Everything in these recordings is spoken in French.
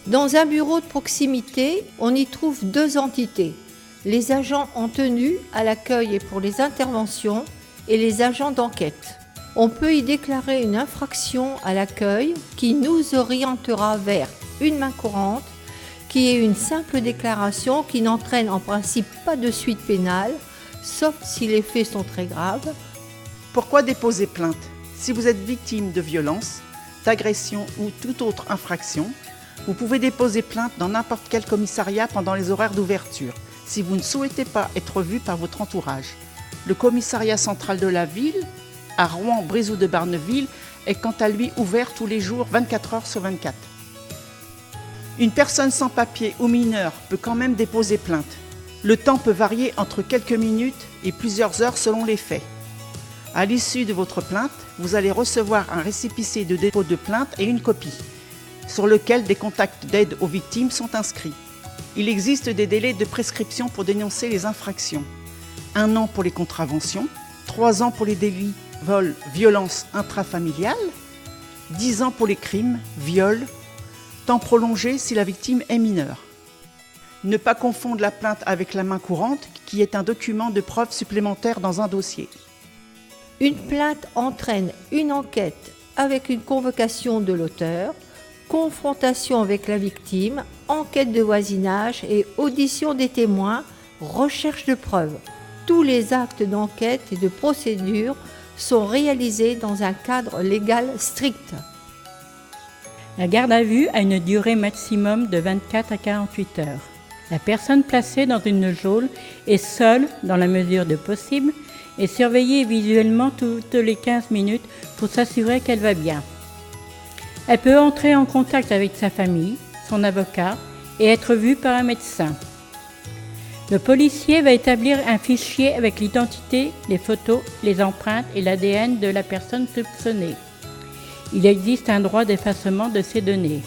Dans un bureau de proximité, on y trouve deux entités, les agents en tenue à l'accueil et pour les interventions et les agents d'enquête. On peut y déclarer une infraction à l'accueil qui nous orientera vers une main courante, qui est une simple déclaration qui n'entraîne en principe pas de suite pénale, sauf si les faits sont très graves. Pourquoi déposer plainte? Si vous êtes victime de violences, d'agressions ou toute autre infraction, vous pouvez déposer plainte dans n'importe quel commissariat pendant les horaires d'ouverture, si vous ne souhaitez pas être vu par votre entourage. Le commissariat central de la ville, à Rouen, Brézou de Barneville, est quant à lui ouvert tous les jours 24 heures sur 24. Une personne sans papier ou mineure peut quand même déposer plainte. Le temps peut varier entre quelques minutes et plusieurs heures selon les faits. À l'issue de votre plainte, vous allez recevoir un récépissé de dépôt de plainte et une copie, sur lequel des contacts d'aide aux victimes sont inscrits. Il existe des délais de prescription pour dénoncer les infractions. 1 an pour les contraventions, 3 ans pour les délits, vol, violence intrafamiliale, 10 ans pour les crimes, viols, temps prolongé si la victime est mineure. Ne pas confondre la plainte avec la main courante, qui est un document de preuve supplémentaire dans un dossier. Une plainte entraîne une enquête avec une convocation de l'auteur, confrontation avec la victime, enquête de voisinage et audition des témoins, recherche de preuves. Tous les actes d'enquête et de procédure sont réalisés dans un cadre légal strict. La garde à vue a une durée maximum de 24 à 48 heures. La personne placée dans une geôle est seule, dans la mesure de possible, et surveillée visuellement toutes les 15 minutes pour s'assurer qu'elle va bien. Elle peut entrer en contact avec sa famille, son avocat et être vue par un médecin. Le policier va établir un fichier avec l'identité, les photos, les empreintes et l'ADN de la personne soupçonnée. Il existe un droit d'effacement de ces données.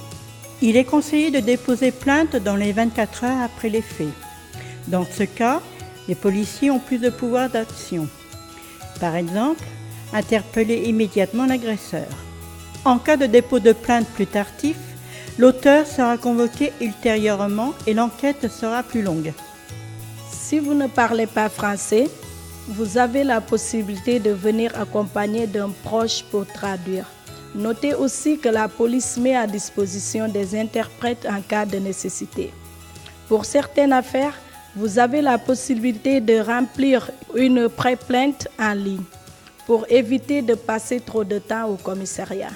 Il est conseillé de déposer plainte dans les 24 heures après les faits. Dans ce cas, les policiers ont plus de pouvoir d'action. Par exemple, interpeller immédiatement l'agresseur. En cas de dépôt de plainte plus tardif, l'auteur sera convoqué ultérieurement et l'enquête sera plus longue. Si vous ne parlez pas français, vous avez la possibilité de venir accompagné d'un proche pour traduire. Notez aussi que la police met à disposition des interprètes en cas de nécessité. Pour certaines affaires, vous avez la possibilité de remplir une pré-plainte en ligne pour éviter de passer trop de temps au commissariat.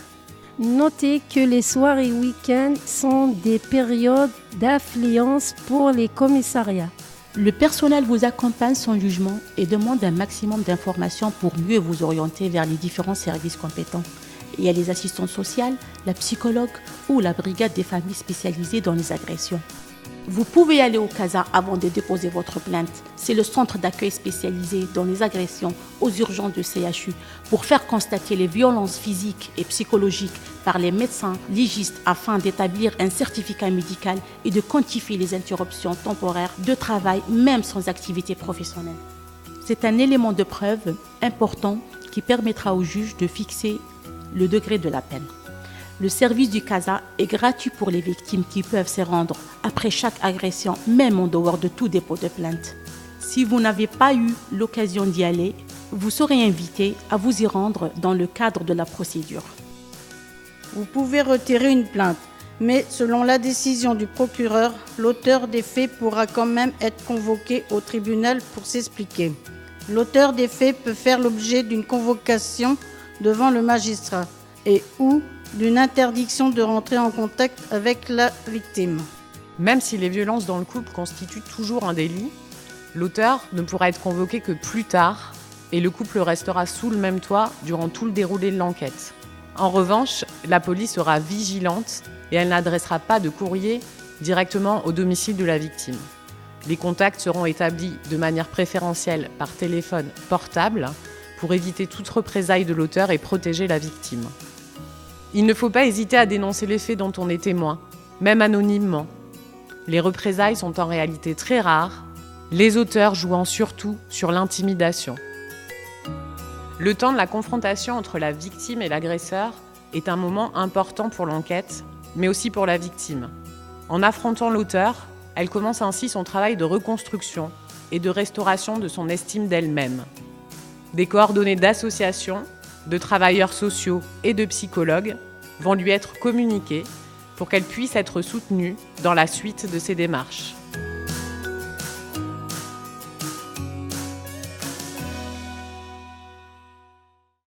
Notez que les soirs et week-ends sont des périodes d'affluence pour les commissariats. Le personnel vous accompagne sans jugement et demande un maximum d'informations pour mieux vous orienter vers les différents services compétents. Il y a les assistantes sociales, la psychologue ou la brigade des familles spécialisées dans les agressions. Vous pouvez aller au CASA avant de déposer votre plainte. C'est le centre d'accueil spécialisé dans les agressions aux urgences de CHU pour faire constater les violences physiques et psychologiques par les médecins légistes afin d'établir un certificat médical et de quantifier les interruptions temporaires de travail même sans activité professionnelle. C'est un élément de preuve important qui permettra au juge de fixer le degré de la peine. Le service du CASA est gratuit pour les victimes qui peuvent se rendre après chaque agression, même en dehors de tout dépôt de plainte. Si vous n'avez pas eu l'occasion d'y aller, vous serez invité à vous y rendre dans le cadre de la procédure. Vous pouvez retirer une plainte, mais selon la décision du procureur, l'auteur des faits pourra quand même être convoqué au tribunal pour s'expliquer. L'auteur des faits peut faire l'objet d'une convocation devant le magistrat et ou d'une interdiction de rentrer en contact avec la victime. Même si les violences dans le couple constituent toujours un délit, l'auteur ne pourra être convoqué que plus tard et le couple restera sous le même toit durant tout le déroulé de l'enquête. En revanche, la police sera vigilante et elle n'adressera pas de courrier directement au domicile de la victime. Les contacts seront établis de manière préférentielle par téléphone portable pour éviter toute représaille de l'auteur et protéger la victime. Il ne faut pas hésiter à dénoncer les faits dont on est témoin, même anonymement. Les représailles sont en réalité très rares, les auteurs jouant surtout sur l'intimidation. Le temps de la confrontation entre la victime et l'agresseur est un moment important pour l'enquête, mais aussi pour la victime. En affrontant l'auteur, elle commence ainsi son travail de reconstruction et de restauration de son estime d'elle-même. Des coordonnées d'associations, de travailleurs sociaux et de psychologues vont lui être communiquées pour qu'elle puisse être soutenue dans la suite de ses démarches.